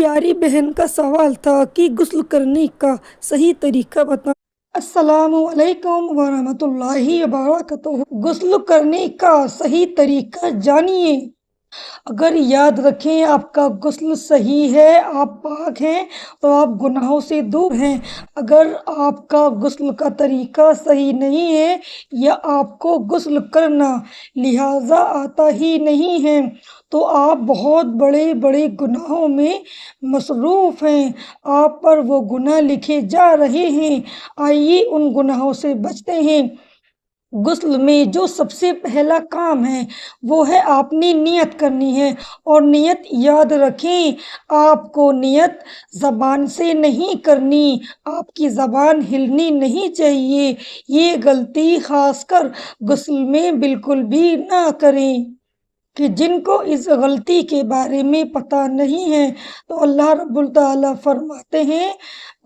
प्यारी बहन का सवाल था कि गुस्ल करने का सही तरीका बता। अस्सलामुअलैकुम वरहमतुल्लाहि वबरकातुहू। गुस्ल करने का सही तरीका जानिए। अगर याद रखें आपका गुस्ल सही है, आप पाक हैं, तो आप गुनाहों से दूर हैं। अगर आपका गुस्ल का तरीका सही नहीं है या आपको गुस्ल करना लिहाजा आता ही नहीं है, तो आप बहुत बड़े बड़े गुनाहों में मसरूफ़ हैं। आप पर वो गुनाह लिखे जा रहे हैं। आइए उन गुनाहों से बचते हैं। गुस्ल में जो सबसे पहला काम है वो है आपने नियत करनी है। और नियत याद रखें, आपको नियत ज़बान से नहीं करनी, आपकी ज़बान हिलनी नहीं चाहिए। ये गलती ख़ासकर गुस्ल में बिल्कुल भी ना करें। कि जिनको इस गलती के बारे में पता नहीं है, तो अल्लाह रब्बुल ताला फरमाते हैं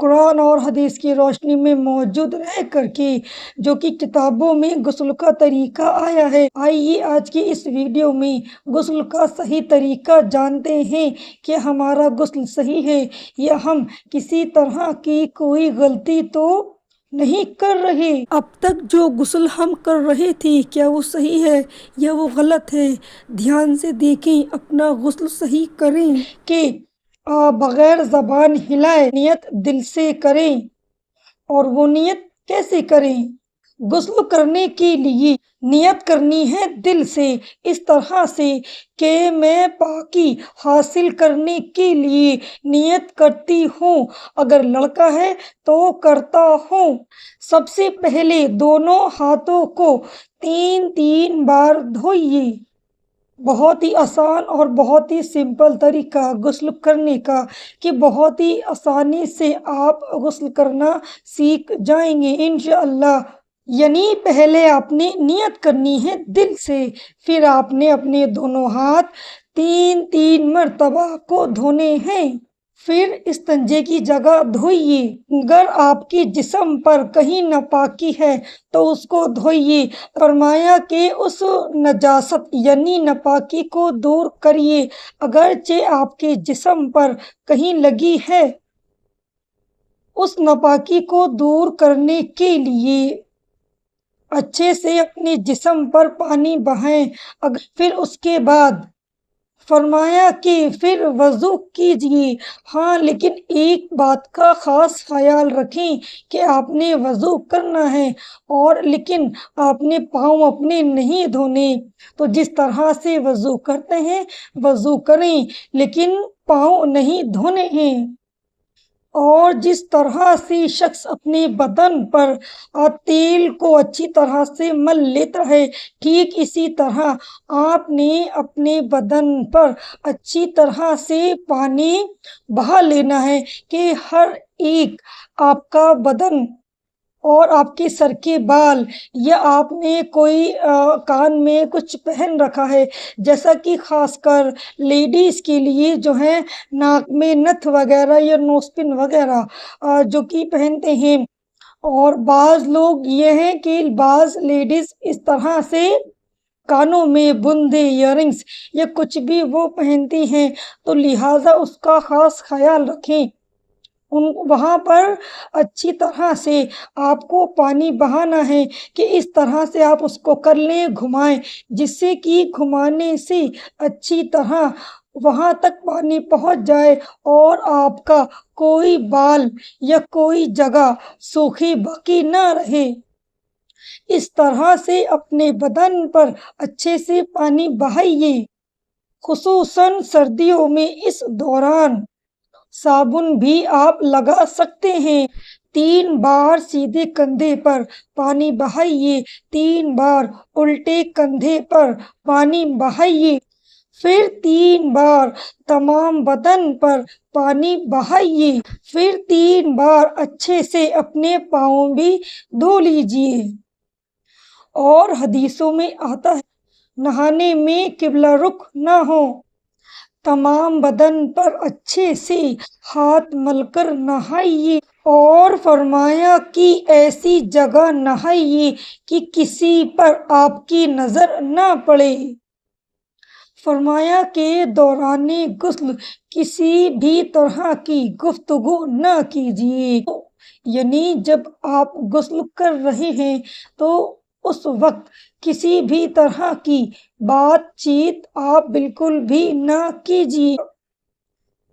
कुरान और हदीस की रोशनी में मौजूद रह कर के, जो कि किताबों में गुस्ल का तरीका आया है। आइए आज की इस वीडियो में गुस्ल का सही तरीका जानते हैं कि हमारा गुस्ल सही है या हम किसी तरह की कोई गलती तो नहीं कर रहे। अब तक जो गुस्ल हम कर रहे थे, क्या वो सही है या वो गलत है? ध्यान से देखें, अपना गुस्ल सही करें कि बगैर ज़बान हिलाए नियत दिल से करें। और वो नियत कैसे करें? गुस्ल करने के लिए नियत करनी है दिल से, इस तरह से कि मैं पाकी हासिल करने के लिए नियत करती हूँ। अगर लड़का है तो करता हूँ। सबसे पहले दोनों हाथों को 3-3 बार धोइए। बहुत ही आसान और बहुत ही सिंपल तरीका गुस्ल करने का, कि बहुत ही आसानी से आप गुस्ल करना सीख जाएंगे इंशाअल्लाह। यानी पहले आपने नियत करनी है दिल से, फिर आपने अपने दोनों हाथ 3-3 मरतबा को धोने हैं। फिर इस्तंजे की जगह धोइए। अगर आपके जिस्म पर कहीं नापाकी है तो उसको धोइए। फरमाया कि उस नजासत यानी नापाकी को दूर करिए। अगरचे आपके जिस्म पर कहीं लगी है, उस नापाकी को दूर करने के लिए अच्छे से अपने जिस्म पर पानी बहाएं। फिर उसके बाद फरमाया कि फिर वज़ू कीजिए। हाँ, लेकिन एक बात का ख़ास ख्याल रखें कि आपने वज़ू करना है, और लेकिन आपने पाँव अपने नहीं धोने। तो जिस तरह से वज़ू करते हैं वज़ू करें, लेकिन पाँव नहीं धोने हैं। और जिस तरह से शख्स अपने बदन पर तेल को अच्छी तरह से मल लेता है, ठीक इसी तरह आपने अपने बदन पर अच्छी तरह से पानी बहा लेना है, कि हर एक आपका बदन और आपके सर के बाल, या आपने कोई कान में कुछ पहन रखा है, जैसा कि खासकर लेडीज़ के लिए जो है नाक में नथ वगैरह या नोज़पिन वगैरह जो कि पहनते हैं। और बाज़ लोग ये हैं कि बाज़ लेडीज़ इस तरह से कानों में बुंदे, इयररिंग्स या कुछ भी वो पहनती हैं, तो लिहाजा उसका ख़ास ख्याल रखें। वहाँ पर अच्छी तरह से आपको पानी बहाना है, कि इस तरह से आप उसको कर लें, घुमाएं, जिससे कि घुमाने से अच्छी तरह वहाँ तक पानी पहुँच जाए और आपका कोई बाल या कोई जगह सूखी बाकी ना रहे। इस तरह से अपने बदन पर अच्छे से पानी बहाइए। खुसूसन सर्दियों में इस दौरान साबुन भी आप लगा सकते हैं। 3 बार सीधे कंधे पर पानी बहाइए, 3 बार उल्टे कंधे पर पानी बहाइए, फिर 3 बार तमाम बदन पर पानी बहाइए, फिर 3 बार अच्छे से अपने पाँव भी धो लीजिए। और हदीसों में आता है, नहाने में किबला रुख ना हो। तमाम बदन पर अच्छे से हाथ मलकर नहाइए। और फरमाया कि ऐसी जगह नहाइए कि किसी पर आपकी नज़र ना पड़े। فرمایا کہ دوران غسل کسی بھی طرح کی گفتگو نہ کیجیے، یعنی جب آپ غسل کر رہے ہیں تو اس وقت کسی بھی طرح کی بات چیت آپ بالکل بھی نہ کیجیے،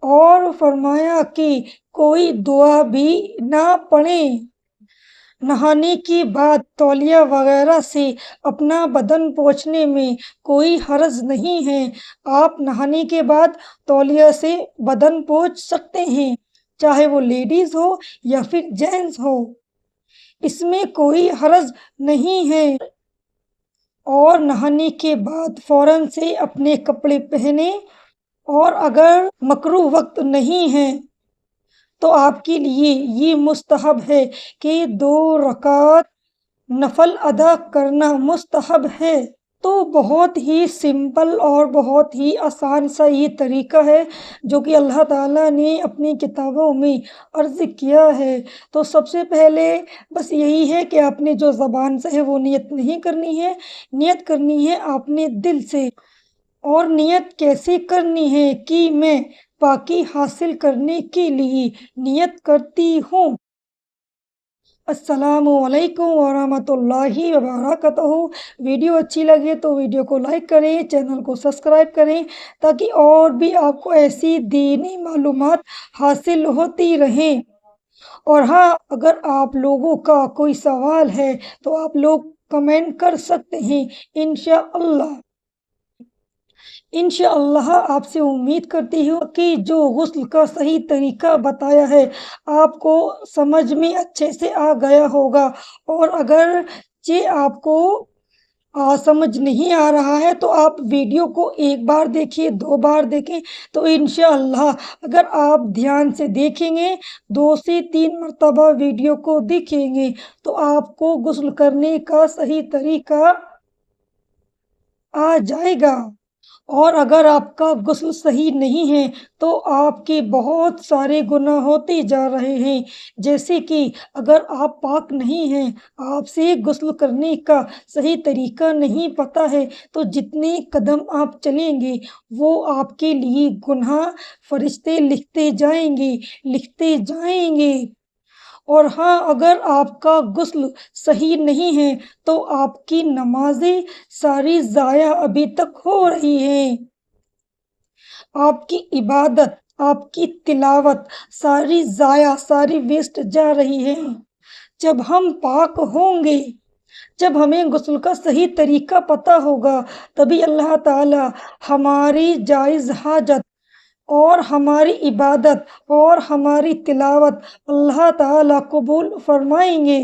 اور فرمایا کہ کوئی دعا بھی نہ پڑھیں۔ نہانے کے بعد تولیہ وغیرہ سے اپنا بدن پوچھنے میں کوئی حرج نہیں ہے، آپ نہانے کے بعد تولیہ سے بدن پوچھ سکتے ہیں، چاہے وہ لیڈیز ہو یا پھر جینٹس ہو، اس میں کوئی حرج نہیں ہے۔ اور نہانے کے بعد فوراً سے اپنے کپڑے پہنیں، اور اگر مکروہ وقت نہیں ہے تو آپ کے لیے یہ مستحب ہے کہ 2 رکعت نفل ادا کرنا مستحب ہے۔ تو بہت ہی سمپل اور بہت ہی آسان سا یہ طریقہ ہے جو کہ اللہ تعالیٰ نے اپنی کتابوں میں عرض کیا ہے۔ تو سب سے پہلے بس یہی ہے کہ آپ نے جو زبان سے ہے وہ نیت نہیں کرنی ہے، نیت کرنی ہے آپ نے دل سے۔ اور نیت کیسے کرنی ہے کہ میں پاکی حاصل کرنے کے لیے نیت کرتی ہوں۔ السلام علیکم ورحمۃ اللہ وبرکاتہ۔ ویڈیو اچھی لگے تو ویڈیو کو لائک کریں، چینل کو سبسکرائب کریں تاکہ اور بھی آپ کو ایسی دینی معلومات حاصل ہوتی رہیں۔ اور ہاں، اگر آپ لوگوں کا کوئی سوال ہے تو آپ لوگ کمنٹ کر سکتے ہیں، انشاءاللہ آپ سے امید کرتی ہوں کہ جو غسل کا صحیح طریقہ بتایا ہے آپ کو سمجھ میں اچھے سے آ گیا ہوگا، اور اگر آپ کو سمجھ نہیں آ رہا ہے تو آپ ویڈیو کو 1 بار دیکھیے، 2 بار دیکھیں، تو انشاءاللہ اگر آپ دھیان سے دیکھیں گے، 2 سے 3 مرتبہ ویڈیو کو دیکھیں گے تو آپ کو غسل کرنے کا صحیح طریقہ آ جائے گا۔ اور اگر آپ کا غسل صحیح نہیں ہے تو آپ کے بہت سارے گناہ ہوتے جا رہے ہیں، جیسے کہ اگر آپ پاک نہیں ہیں، آپ سے غسل کرنے کا صحیح طریقہ نہیں پتہ ہے، تو جتنے قدم آپ چلیں گے وہ آپ کے لیے گناہ فرشتے لکھتے جائیں گے۔ اور ہاں، اگر آپ کا غسل صحیح نہیں ہے تو آپ کی نمازیں ساری ضائع ابھی تک ہو رہی ہیں، آپ کی عبادت، آپ کی تلاوت ساری ضائع، ساری ویسٹ جا رہی ہے۔ جب ہم پاک ہوں گے، جب ہمیں غسل کا صحیح طریقہ پتہ ہوگا، تبھی اللہ تعالیٰ ہماری جائز حاجت اور ہماری عبادت اور ہماری تلاوت اللہ تعالیٰ قبول فرمائیں گے۔